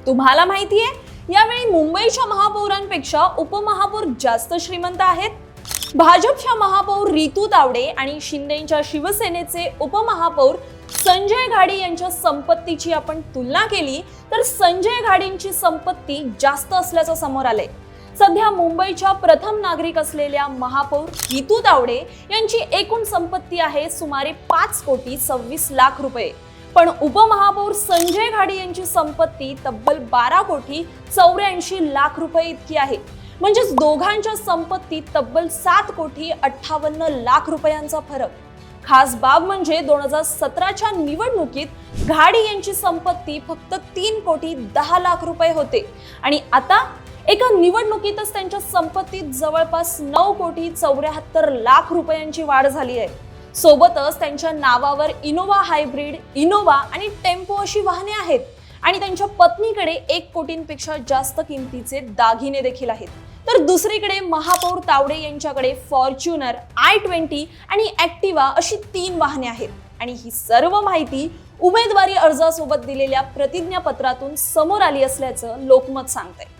तुम्हाला माहितीये यावेळी मुंबईच्या महापौरांपेक्षा उपमहापौर जास्त श्रीमंत आहेत. भाजपच्या महापौर रितू तावडे आणि शिंदेच्या शिवसेनेचे उपमहापौर संजय घाडी यांच्या संपत्तीची आपण तुलना केली तर संजय घाडींची संपत्ती जास्त असल्याचं समोर आलंय. सध्या मुंबईच्या प्रथम नागरिक असलेल्या महापौर रितू तावडे यांची एकूण संपत्ती आहे सुमारे 5,26,00,000 रुपये. पण उपमहापौर संजय घाडी यांची संपत्ती तब्बल 12,84,00,000 रुपये इतकी आहे. म्हणजेच दोघांच्या संपत्तीत तब्बल 7,58,00,000 रुपयांचा फरक. खास बाब म्हणजे 2017च्या निवडणुकीत घाडी यांची संपत्ती फक्त 3,10,00,000 रुपये होते आणि आता एका निवडणुकीतच त्यांच्या संपत्तीत जवळपास 9,74,00,000 रुपयांची वाढ झाली आहे. सोबतच त्यांच्या नावावर इनोवा हायब्रिड, इनोवा आणि टेम्पो अशी वाहने आहेत आणि त्यांच्या पत्नीकडे 1 कोटींपेक्षा जास्त किमतीचे दागिने देखील आहेत. तर दुसरीकडे महापौर तावडे यांच्याकडे फॉर्च्युनर, i20 आणि ॲक्टिवा अशी 3 वाहने आहेत. आणि ही सर्व माहिती उमेदवारी अर्जासोबत दिलेल्या प्रतिज्ञापत्रातून समोर आली असल्याचं लोकमत सांगतंय.